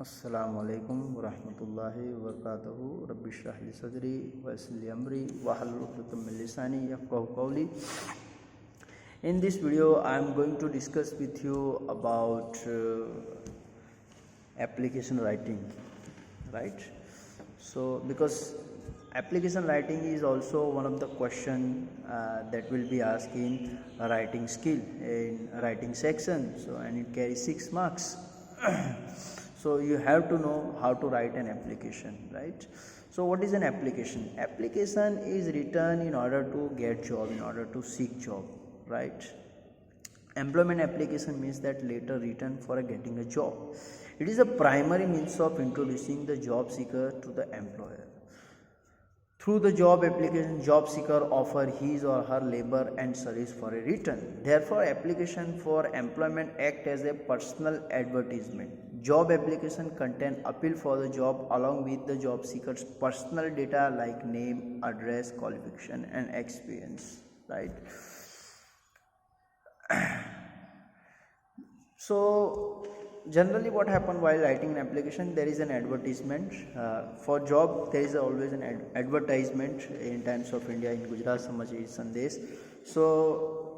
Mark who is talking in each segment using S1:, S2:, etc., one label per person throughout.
S1: अस्सलामुअलैकुम वरहमतुल्लाहि वबरकातुहू रब्बि इश्रह ली सदरी वयस्सिर ली अमरी वहलुल उक़दतम मिन लिसानी यफ़क़हू क़ौली. In this video I am going to discuss with you about application writing, right? So because application writing is also one of the question that will be asked in a writing skill in writing section, so and it carries 6 marks. So you have to know how to write an application, right? So what is an application? Application is written in order to get job, in order to seek job, right? Employment application means that letter written for getting a job. It is a primary means of introducing the job seeker to the employer. Through the job application, job seeker offer his or her labor and service for a return. Therefore, application for employment act as a personal advertisement. Job application contain appeal for the job along with the job seeker's personal data like name, address, qualification and experience, right? So generally what happen while writing an application, there is an advertisement for job. There is always an advertisement in Times of India, in Gujarat Samachar Sandesh. So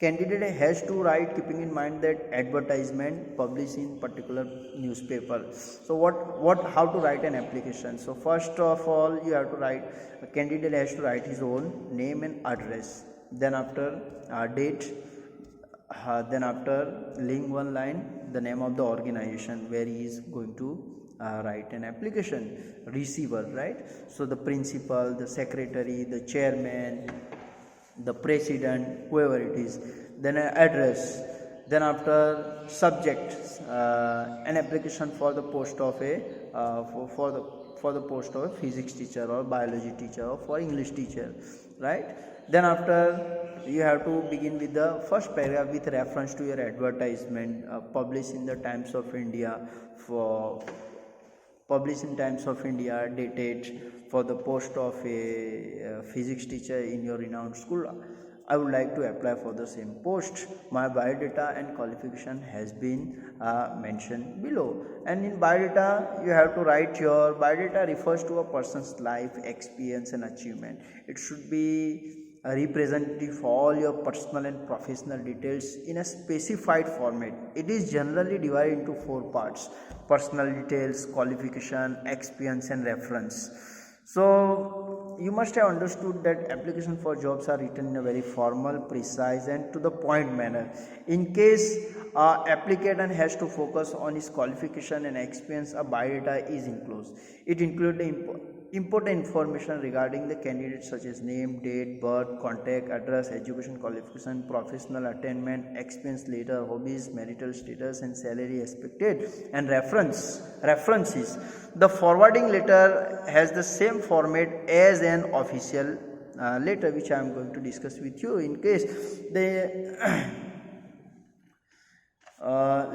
S1: candidate has to write keeping in mind that advertisement published in particular newspaper. So how to write an application? So first of all you have to write, a candidate has to write his own name and address, then after date, then after link one line the name of the organization where he is going to write an application, receiver, right? So the principal, the secretary, the chairman, the president, whoever it is, then an address, then after subject, an application for the post of a for the post of a physics teacher or biology teacher or for English teacher, right? Then after you have to begin with the first paragraph with reference to your advertisement published in the Times of India, dated for the post of a physics teacher in your renowned school. I would like to apply for the same post. My biodata and qualification has been mentioned below. And in biodata you have to write, your biodata refers to a person's life, experience and achievement. It should be a representative for all your personal and professional details in a specified format. It is generally divided into 4 parts: personal details, qualification, experience and reference. So you must have understood that application for jobs are written in a very formal, precise and to the point manner. In case applicant has to focus on his qualification and experience, a biodata is enclosed. It includes the important information regarding the candidate such as name, date, birth, contact, address, education, qualification, professional attainment, experience letter, hobbies, marital status and salary expected, and references. The forwarding letter has the same format as an official letter, which I am going to discuss with you. In case they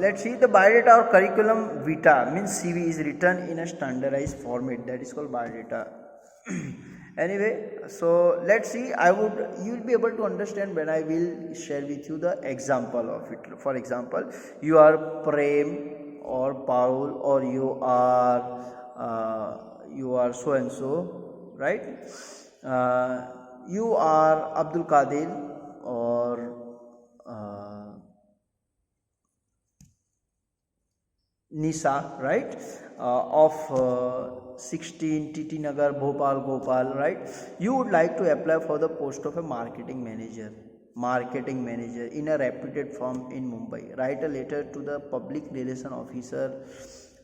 S1: let's see, the biodata or curriculum vitae means CV is written in a standardized format, that is called biodata. Anyway, so let's see, you will be able to understand when I will share with you the example of it. For example, you are Prem or Paul, or you are so and so, right? You are Abdul Qadir or Nisa, right? Of 16 TT Nagar, Bhopal, Gopal, right? You would like to apply for the post of a marketing manager in a reputed firm in Mumbai. Write a letter to the public relation officer,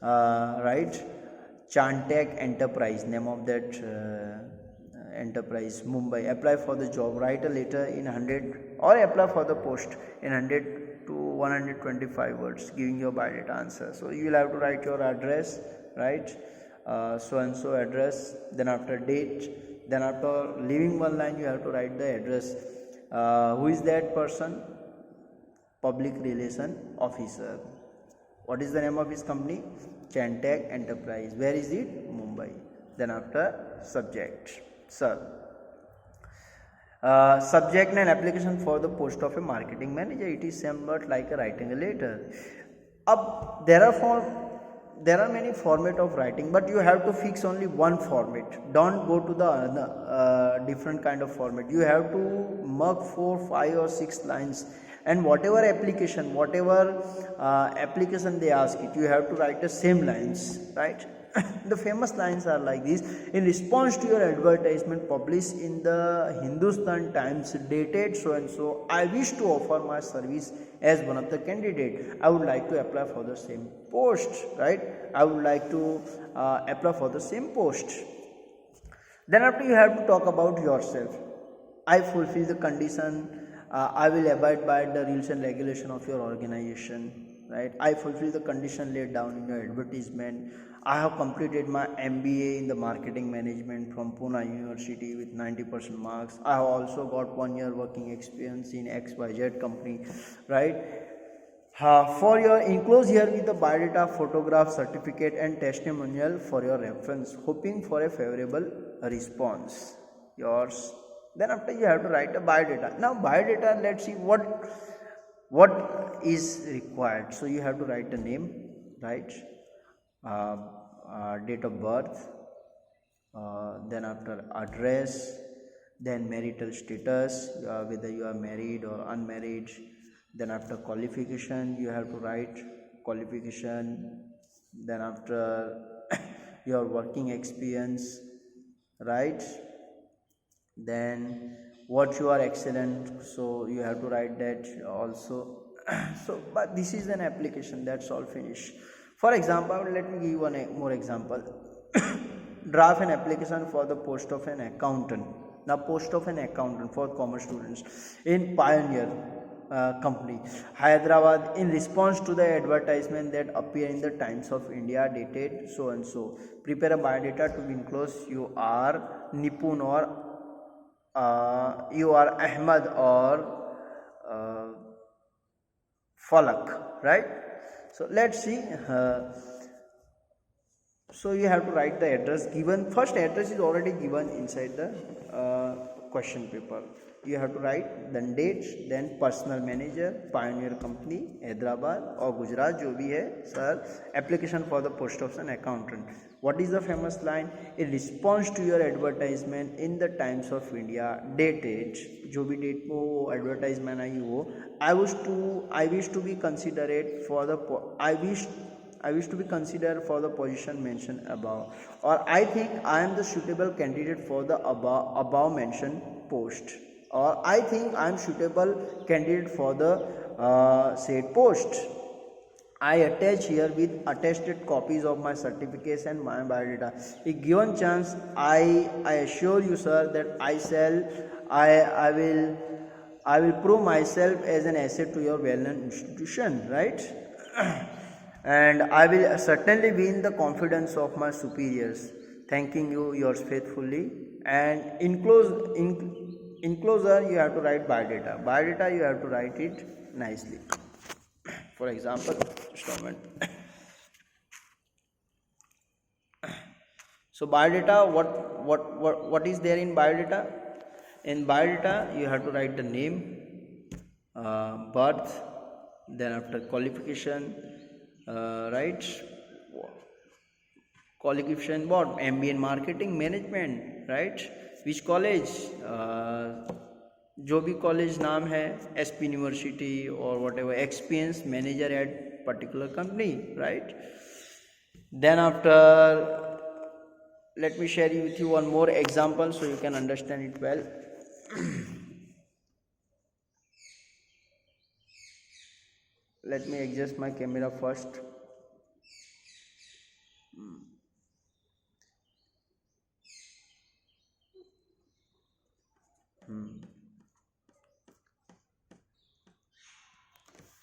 S1: right? Chantek Enterprise, name of that enterprise, Mumbai. Apply for the job. Write a letter in 100 or apply for the post in 100 to 125 words giving your biodata answer. So you will have to write your address, right? So and so address, then after date, then after leaving one line you have to write the address. Who is that person? Public relation officer. What is the name of his company? Chantek Enterprise. Where is it? Mumbai. Then after subject, sir. Subject and application for the post of a marketing manager. It is somewhat like writing a letter. Up there are many format of writing, but you have to fix only one format. Don't go to the different kind of format. You have to mark 4, 5 or 6 lines, and whatever application they ask it, you have to write the same lines, right? The famous lines are like this: in response to your advertisement published in the Hindustan Times dated so and so, I wish to offer my service as one of the candidate. I would like to apply for the same post, right? I would like to apply for the same post. Then after, you have to talk about yourself. I fulfill the condition. I will abide by the rules and regulation of your organization, right? I fulfill the condition laid down in your advertisement. I have completed my MBA in the marketing management from Pune University with 90% marks. I have also got 1 year working experience in XYZ company, right? For your enclose here with the biodata, photograph, certificate and testimonial for your reference, hoping for a favorable response. Yours. Then after, you have to write a biodata. Now biodata, let's see what is required. So you have to write the name, right? Date of birth, then after address, then marital status, whether you are married or unmarried. Then after qualification, you have to write qualification. Then after your working experience, right? Then what you are excellent, so you have to write that also. So but this is an application, that's all finished. For example, let me give you one more example. Draft an application for the post of an accountant. Now post of an accountant for commerce students in Pioneer company, Hyderabad, in response to the advertisement that appear in the Times of India dated so and so. Prepare a biodata to be enclosed. You are Nipun or you are Ahmad or Falak, right? So let's see. So you have to write the address given. First address is already given inside the question paper. You have to write then date, then personal manager, Pioneer company, Hyderabad or Gujarat, जो भी है sir. Application for the post of an accountant. What is the famous line? In response to your advertisement in the Times of India dated, जो भी date में वो advertisement आई वो, I wish to be considerate for the I wish to be considered for the position mentioned above, or I think I am the suitable candidate for the above mentioned post, or I think I am suitable candidate for the said post. I attach here with attested copies of my certificates and my biodata. If given chance, I assure you, sir, that I will prove myself as an asset to your well-known institution, right? And I will certainly win the confidence of my superiors. Thanking you, yours faithfully. And enclosure, you have to write biodata. Biodata, you have to write it nicely. For example, just a moment. So biodata, what is there in biodata? In biodata, you have to write the name, birth, then after qualification, right? Qualification what? MBA in marketing management, right? Which college? जो भी college नाम है, SP University or whatever, experience manager at particular company, right? Then after, let me share with you one more example so you can understand it well. Let me adjust my camera first.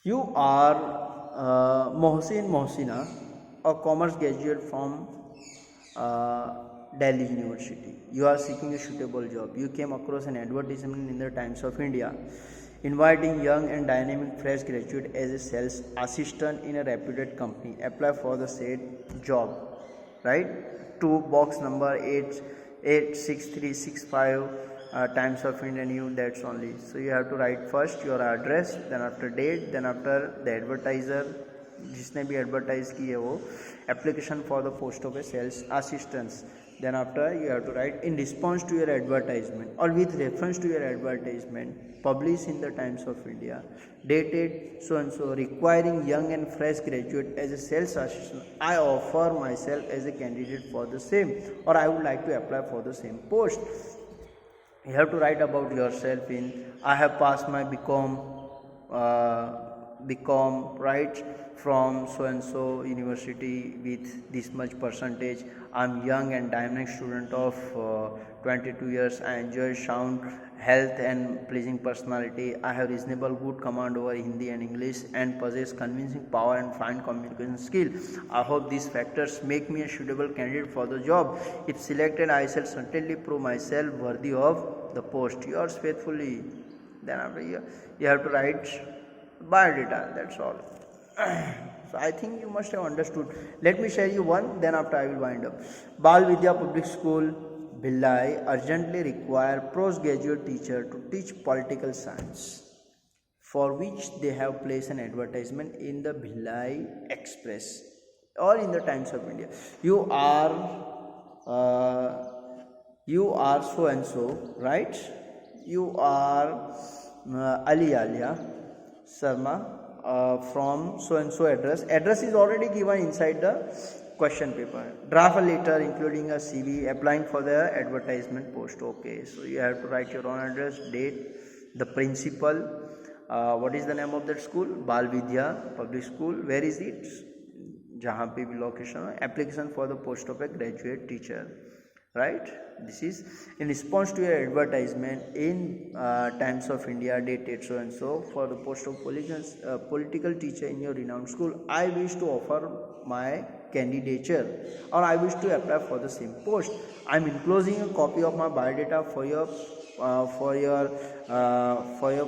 S1: You are Mohsina, a commerce graduate from Delhi University. You are seeking a suitable job. You came across an advertisement in the Times of India inviting young and dynamic fresh graduate as a sales assistant in a reputed company. Apply for the said job, right? To box number 86365, Times of India New, that's only. So you have to write first your address, then after date, then after the advertiser, जिसने भी advertise की है वो, application for the post of a sales assistants. Then after you have to write in response to your advertisement or with reference to your advertisement published in the Times of India dated so and so requiring young and fresh graduate as a sales assistant. I offer myself as a candidate for the same, or I would like to apply for the same post. You have to write about yourself in I have passed my BCom right from so and so university with this much percentage. I'm young and dynamic student of 22 years. I enjoy sound health and pleasing personality. I have reasonable good command over Hindi and English and possess convincing power and fine communication skill. I hope these factors make me a suitable candidate for the job. If selected, I shall certainly prove myself worthy of the post. Yours faithfully. Then after you have to write biodata. That's all. So I think you must have understood. Let me share you one, then after I will wind up. Bal Vidya Public School, Bhilai urgently require postgraduate teacher to teach political science, for which they have placed an advertisement in the Bhilai Express or in the Times of India. You are so and so, right? You are Ali Alia Sharma from so and so address. Address is already given inside the question paper. Draft a letter including a CV applying for the advertisement post. Okay, so you have to write your own address, date, the principal, what is the name of that school, Bal Vidya Public School, where is it, जहाँ पे भी location हो, application for the post of a graduate teacher, right? This is in response to your advertisement in Times of India dated so and so for the post of political teacher in your renowned school. I wish to offer my candidature, or I wish to apply for the same post. I am enclosing a copy of my biodata for your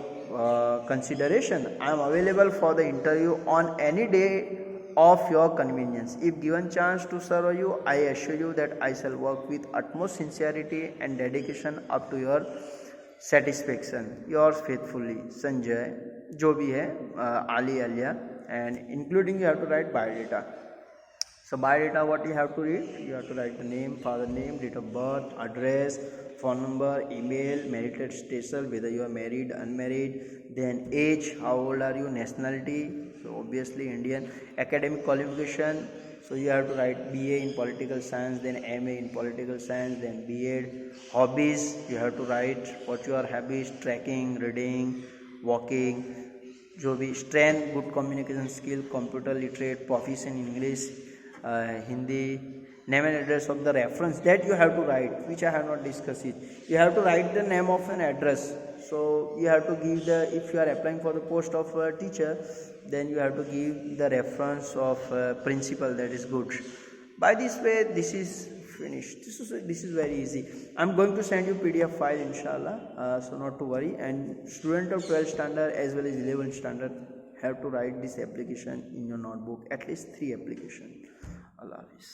S1: consideration. I am available for the interview on any day of your convenience. If given chance to serve you, I assure you that I shall work with utmost sincerity and dedication up to your satisfaction. Yours faithfully, Sanjay. जो भी है Ali Alia, and including you have to write biodata. So biodata, what you have to read? You have to write the name, father name, date of birth, address, phone number, email, marital status, whether you are married, unmarried, then age, how old are you, nationality, so obviously Indian, academic qualification, so you have to write BA in political science, then MA in political science, then B.Ed. Hobbies, you have to write what your habits, trekking, reading, walking, जो भी strength, good communication skill, computer literate, proficient in English, Hindi, name and address of the reference that you have to write, which I have not discussed it. You have to write the name of an address. So you have to give the, if you are applying for the post of a teacher, then you have to give the reference of principal, that is good. By this way, this is finished. This is very easy. I'm going to send you PDF file inshallah, so not to worry. And student of 12th standard as well as 11th standard have to write this application in your notebook, at least 3 applications. Allah Hafiz.